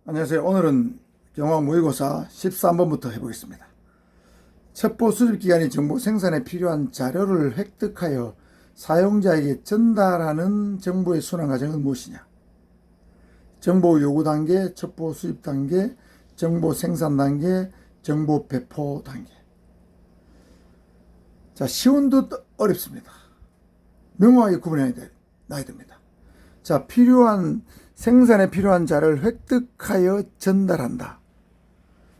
안녕하세요. 오늘은 경화 모의고사 13번부터 해보겠습니다. 첩보 수집기관이 정보 생산에 필요한 자료를 획득하여 사용자에게 전달하는 정보의 순환 과정은 무엇이냐? 정보 요구 단계, 첩보 수집 단계, 정보 생산 단계, 정보 배포 단계. 자, 쉬운 듯 어렵습니다. 명확하게 구분해야 됩니다. 자, 생산에 필요한 자료를 획득하여 전달한다.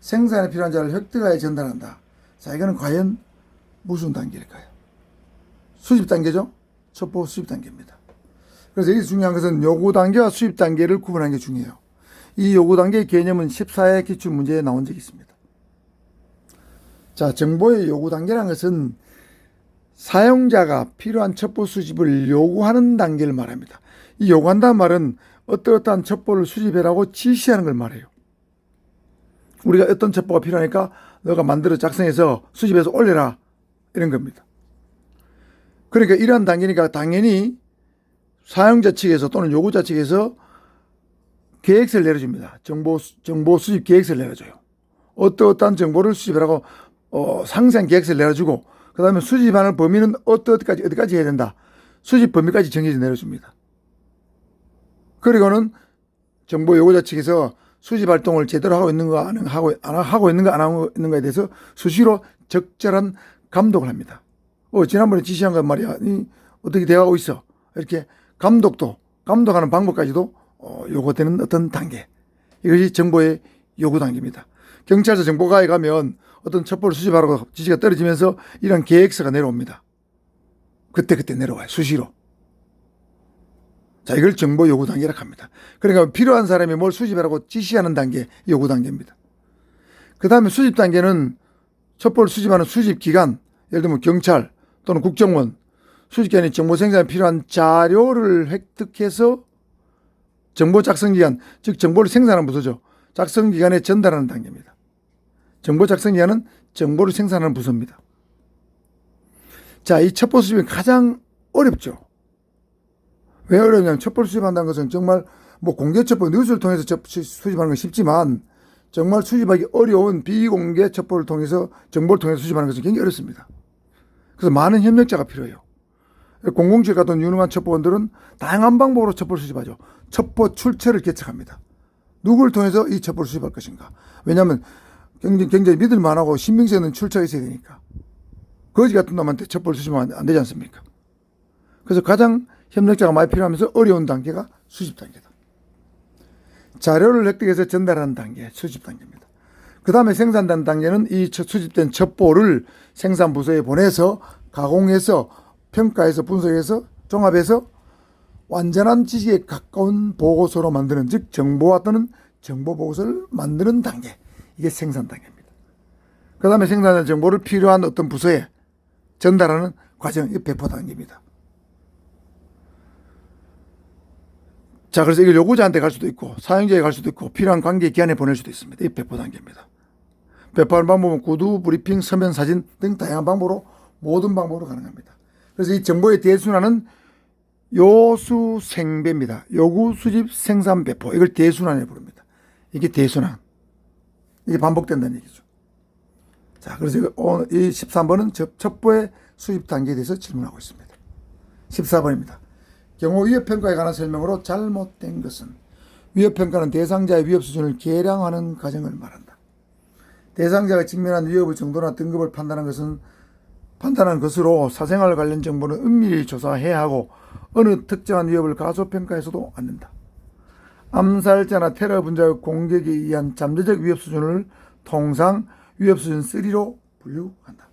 생산에 필요한 자료를 획득하여 전달한다. 자, 이거는 과연 무슨 단계일까요? 수집 단계죠? 첩보 수집 단계입니다. 그래서 여기서 중요한 것은 요구 단계와 수집 단계를 구분하는 게 중요해요. 이 요구 단계의 개념은 14회 기출문제에 나온 적이 있습니다. 자, 정보의 요구 단계라는 것은 사용자가 필요한 첩보 수집을 요구하는 단계를 말합니다. 이 요구한다는 말은 어떠한 첩보를 수집해라고 지시하는 걸 말해요. 우리가 어떤 첩보가 필요하니까 너가 만들어 작성해서 수집해서 올려라, 이런 겁니다. 그러니까 이러한 단계니까 당연히 사용자 측에서 또는 요구자 측에서 계획서를 내려줍니다. 정보 수집 계획서를 내려줘요. 어떠한 정보를 수집하라고 상세한 계획서를 내려주고, 그 다음에 수집하는 범위는 어디까지 해야 된다. 수집 범위까지 정해져 내려줍니다. 그리고는 정보 요구자 측에서 수집 활동을 제대로 하고 있는가, 안 하고 있는가에 대해서 수시로 적절한 감독을 합니다. 지난번에 지시한 건 말이야. 어떻게 되어가고 있어. 이렇게 감독하는 방법까지도 요구되는 어떤 단계. 이것이 정보의 요구 단계입니다. 경찰서 정보가에 가면 어떤 첩보를 수집하라고 지시가 떨어지면서 이런 계획서가 내려옵니다. 그때 내려와요. 수시로. 자, 이걸 정보 요구 단계라고 합니다. 그러니까 필요한 사람이 뭘 수집하라고 지시하는 단계, 요구 단계입니다. 그 다음에 수집 단계는 첩보를 수집하는 수집기관, 예를 들면 경찰 또는 국정원, 수집기관이 정보 생산에 필요한 자료를 획득해서 정보 작성기관, 즉 정보를 생산하는 부서죠. 작성기관에 전달하는 단계입니다. 정보 작성기관은 정보를 생산하는 부서입니다. 자, 이 첩보 수집이 가장 어렵죠. 왜 어렵냐면 첩보를 수집한다는 것은 정말 공개 첩보 뉴스를 통해서 수집하는 건 쉽지만 정말 수집하기 어려운 비공개 첩보를 통해서 정보를 통해서 수집하는 것은 굉장히 어렵습니다. 그래서 많은 협력자가 필요해요. 007 같은 유능한 첩보원들은 다양한 방법으로 첩보를 수집하죠. 첩보 출처를 개척합니다. 누구를 통해서 이 첩보를 수집할 것인가. 왜냐하면 굉장히 믿을만하고 신빙성 있는 출처가 있어야 되니까. 거지 같은 놈한테 첩보를 수집하면 안 되지 않습니까? 그래서 가장 협력자가 많이 필요하면서 어려운 단계가 수집 단계다. 자료를 획득해서 전달하는 단계, 수집 단계입니다. 그 다음에 생산된 단계는 이 수집된 첩보를 생산부서에 보내서 가공해서 평가해서 분석해서 종합해서 완전한 지식에 가까운 보고서로 만드는, 즉 정보와 또는 정보보고서를 만드는 단계. 이게 생산 단계입니다. 그 다음에 생산된 정보를 필요한 어떤 부서에 전달하는 과정, 이게 배포 단계입니다. 자, 그래서 이걸 요구자한테 갈 수도 있고 사용자에 갈 수도 있고 필요한 관계 기관에 보낼 수도 있습니다. 이 배포 단계입니다. 배포하는 방법은 구두, 브리핑, 서면, 사진 등 다양한 방법으로 모든 방법으로 가능합니다. 그래서 이 정보의 대순환은 요수생배입니다. 요구, 수집, 생산, 배포. 이걸 대순환에 부릅니다. 이게 대순환. 이게 반복된다는 얘기죠. 자, 그래서 이 13번은 첩보의 수집 단계에 대해서 질문하고 있습니다. 14번입니다. 경호 위협평가에 관한 설명으로 잘못된 것은, 위협평가는 대상자의 위협 수준을 계량하는 과정을 말한다. 대상자가 직면한 위협의 정도나 등급을 판단하는 것으로 사생활 관련 정보는 은밀히 조사해야 하고 어느 특정한 위협을 가소평가해서도 않는다. 암살자나 테러 분자의 공격에 의한 잠재적 위협 수준을 통상 위협 수준 3로 분류한다.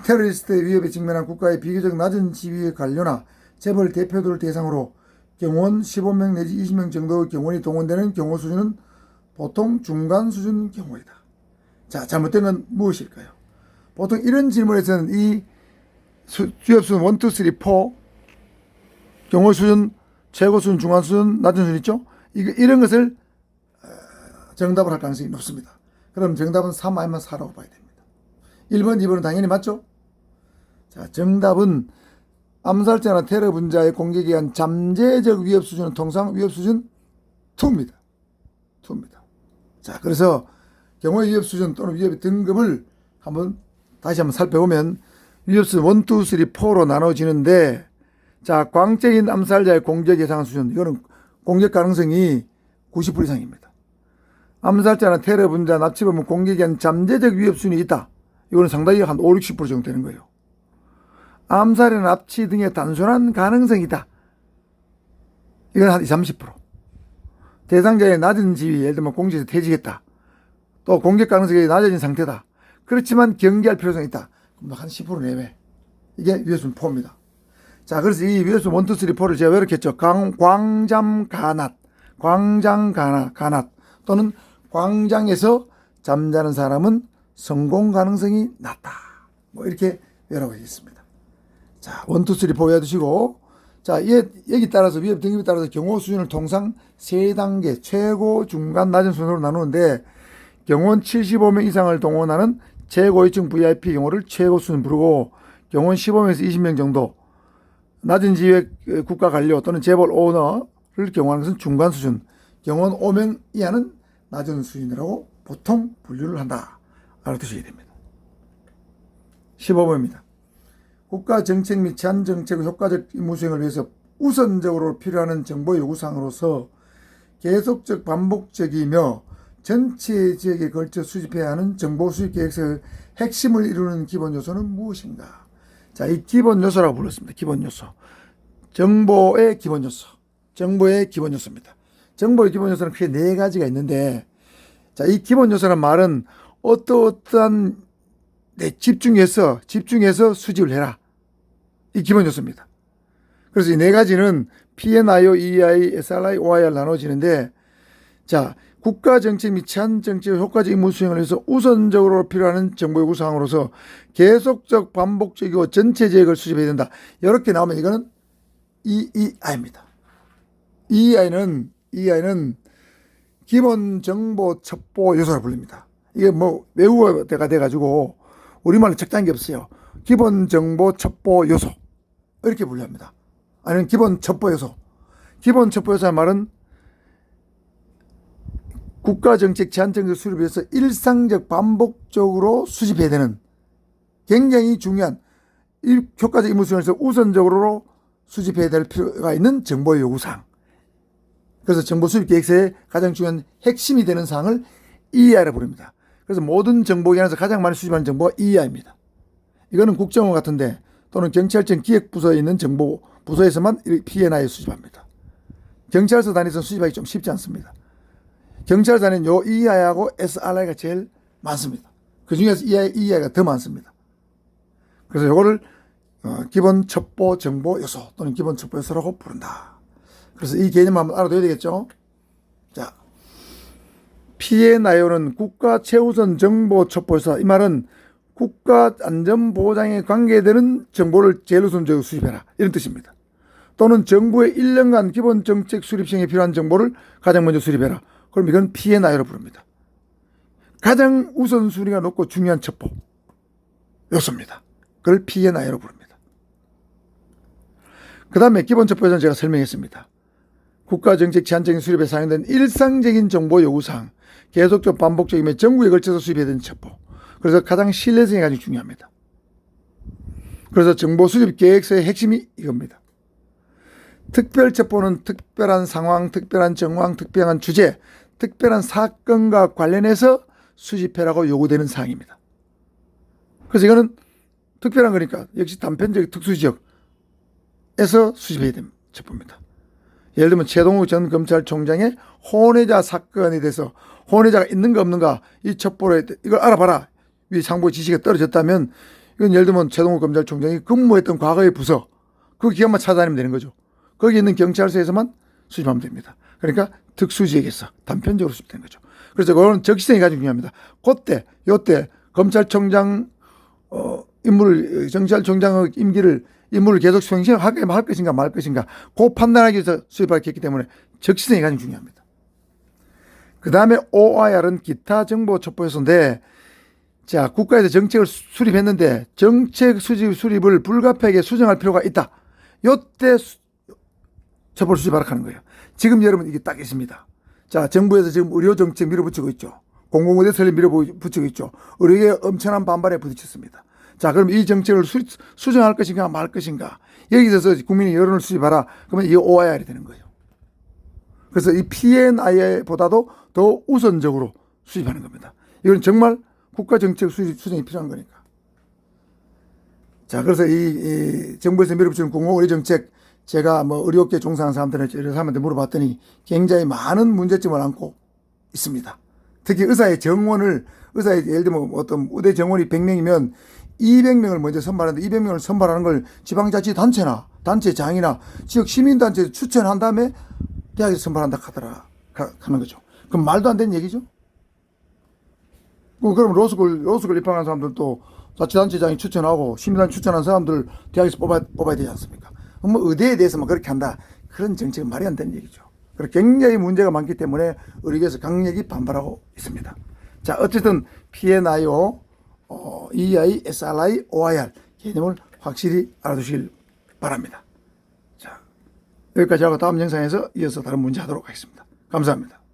테러리스트의 위협에 직면한 국가의 비교적 낮은 지위의 관료나 재벌 대표들을 대상으로 경호원 15명 내지 20명 정도의 경호원이 동원되는 경호 수준은 보통 중간 수준 경호이다. 자, 잘못된 건 무엇일까요? 보통 이런 질문에서는 이 위협 수준 1, 2, 3, 4 경호 수준, 최고 수준, 중간 수준, 낮은 수준 있죠? 이런 것을 정답을 할 가능성이 높습니다. 그럼 정답은 3 아니면 4라고 봐야 됩니다. 1번, 2번은 당연히 맞죠? 자, 정답은 암살자나 테러 분자의 공격에 의한 잠재적 위협 수준은 통상 위협 수준 2입니다. 2입니다. 자, 그래서 경호의 위협 수준 또는 위협의 등급을 다시 한번 살펴보면 위협 수준 1, 2, 3, 4로 나눠지는데, 자, 광적인 암살자의 공격 예상 수준, 이거는 공격 가능성이 90% 이상입니다. 암살자나 테러 분자, 납치범은 공격에 대한 잠재적 위협 수준이 있다. 이거는 상당히 한 5, 60% 정도 되는 거예요. 암살이나 납치 등의 단순한 가능성이 있다. 이건 한 20, 30%. 대상자의 낮은 지위, 예를 들면 공직에서 퇴직했다. 또 공격 가능성이 낮아진 상태다. 그렇지만 경계할 필요성이 있다. 그럼 한 10% 내외. 이게 위협수준 4입니다. 자, 그래서 이 위협수준 1, 2, 3, 4를 제가 왜 이렇게 했죠? 광장 가낫 또는 광장에서 잠자는 사람은 성공 가능성이 낮다. 뭐 이렇게 외라고 있습니다. 자, 1, 2, 3, 4 외워두시고, 자, 여기 따라서 위협 등급에 따라서 경호 수준을 통상 3단계 최고, 중간, 낮은 순으로 나누는데, 경호원 75명 이상을 동원하는 최고위층 VIP 경호를 최고 수준 부르고, 경호원 15명에서 20명 정도, 낮은 지위의 국가 관료 또는 재벌 오너를 경호하는 것은 중간 수준, 경호원 5명 이하는 낮은 수준이라고 보통 분류를 한다. 알아두셔야 됩니다. 15번입니다. 국가 정책 및 제한 정책의 효과적 임무 수행을 위해서 우선적으로 필요한 정보 요구사항으로서 계속적 반복적이며 전체 지역에 걸쳐 수집해야 하는 정보 수집 계획서의 핵심을 이루는 기본 요소는 무엇인가? 자, 이 기본 요소라고 불렀습니다. 기본 요소. 정보의 기본 요소. 정보의 기본 요소입니다. 정보의 기본 요소는 크게 4가지가 있는데, 자, 이 기본 요소란 말은 어떠한 집중해서 수집을 해라. 이 기본 요소입니다. 그래서 이 4가지는 PNIO, EI, SRI, OIR 나눠지는데, 자, 국가 정책 및 제한 정책의 효과적 임무 수행을 위해서 우선적으로 필요한 정보 요구 사항으로서 계속적 반복적이고 전체 계획을 수집해야 된다. 이렇게 나오면 이거는 EEI입니다. EEI는 기본 정보 첩보 요소라 불립니다. 이게 뭐 외국어가 돼가지고 우리말로 적당한 게 없어요. 기본 정보 첩보 요소 이렇게 분류합니다. 아니면 기본 첩보 요소. 기본 첩보 요소의 말은 국가정책 제한정책 수립을 위해서 일상적 반복적으로 수집해야 되는 굉장히 중요한 효과적 임무 수행에서 우선적으로 수집해야 될 필요가 있는 정보 요구사항. 그래서 정보 수집 계획서의 가장 중요한 핵심이 되는 사항을 EI라고 부릅니다. 그래서 모든 정보기관에서 가장 많이 수집하는 정보가 EI입니다. 이거는 국정원 같은데 또는 경찰청 기획부서에 있는 정보 부서에서만 PNI를 수집합니다. 경찰서 단위에서는 수집하기 좀 쉽지 않습니다. 경찰서 단위는 요 EI하고 SRI가 제일 많습니다. 그 중에서 EI가 더 많습니다. 그래서 요거를 기본 첩보 정보 요소 또는 기본 첩보 요소라고 부른다. 그래서 이 개념을 한번 알아둬야 되겠죠. 자, PNIO는 국가 최우선 정보 첩보 요소. 이 말은 국가 안전 보장에 관계되는 정보를 제일 우선적으로 수집해라. 이런 뜻입니다. 또는 정부의 1년간 기본 정책 수립 시행에 필요한 정보를 가장 먼저 수립해라. 그럼 이건 PNI로 부릅니다. 가장 우선순위가 높고 중요한 첩보 요소입니다. 그걸 PNI로 부릅니다. 그 다음에 기본 첩보 요소는 제가 설명했습니다. 국가정책 제한적인 수립에 사용된 일상적인 정보 요구사항, 계속적 반복적이며 전국에 걸쳐서 수립해야 되는 첩보. 그래서 가장 신뢰성이 가장 중요합니다. 그래서 정보 수집 계획서의 핵심이 이겁니다. 특별 첩보는 특별한 상황, 특별한 정황, 특별한 주제, 특별한 사건과 관련해서 수집해라고 요구되는 사항입니다. 그래서 이거는 특별한 거니까 역시 단편적 특수지역에서 수집해야 되는 첩보입니다. 예를 들면 최동욱 전 검찰총장의 혼외자 사건에 대해서 혼외자가 있는가 없는가 이 첩보를 이걸 알아봐라. 위 상부 지시가 떨어졌다면 이건 예를 들면 최동욱 검찰총장이 근무했던 과거의 부서 그 기관만 찾아다니면 되는 거죠. 거기 있는 경찰서에서만 수집하면 됩니다. 그러니까 특수지역에서 단편적으로 수집되는 거죠. 그래서 그거는 적시성이 가장 중요합니다. 요때 검찰총장 경찰총장의 임무를 계속 수행할 것인가 말 것인가 그 판단하기 위해서 수집하기 때문에 적시성이 가장 중요합니다. 그 다음에 OIR은 기타 정보 첩보 요소인데, 자, 국가에서 정책을 수립했는데 정책 수립을 불가피하게 수정할 필요가 있다. 요때 첩보를 수집하라 하는 거예요. 지금 여러분 이게 딱 있습니다. 자, 정부에서 지금 의료 정책 밀어붙이고 있죠. 공공의대 설립 밀어붙이고 있죠. 의료계에 엄청난 반발에 부딪혔습니다. 자, 그럼 이 정책을 수정할 것인가 말 것인가. 여기 있어서 국민이 여론을 수집하라. 그러면 이 OIR이 되는 거예요. 그래서 이 PNI보다도 더 우선적으로 수집하는 겁니다. 이건 정말 국가 정책 수정이 필요한 거니까. 자, 그래서 이 정부에서 밀어붙이는 공공의료 정책, 제가 뭐 의료업계 종사하는 사람들한테 물어봤더니 굉장히 많은 문제점을 안고 있습니다. 특히 의사의 예를 들면 어떤 의대 정원이 100명이면 200명을 먼저 선발하는데 200명을 선발하는 걸 지방자치단체나 단체장이나 지역 시민단체에 추천한 다음에 대학에서 선발한다 하는 거죠. 그럼 말도 안 되는 얘기죠. 그럼 로스쿨 입학한 사람들도 자치단체장이 추천하고 시민단체 추천한 사람들 대학에서 뽑아야 되지 않습니까? 뭐 의대에 대해서만 그렇게 한다. 그런 정책은 말이 안 되는 얘기죠. 그래서 굉장히 문제가 많기 때문에 의료계에서 강력히 반발하고 있습니다. 자, 어쨌든 PNIO, EI, SRI, OIR 개념을 확실히 알아두시길 바랍니다. 자, 여기까지 하고 다음 영상에서 이어서 다른 문제 하도록 하겠습니다. 감사합니다.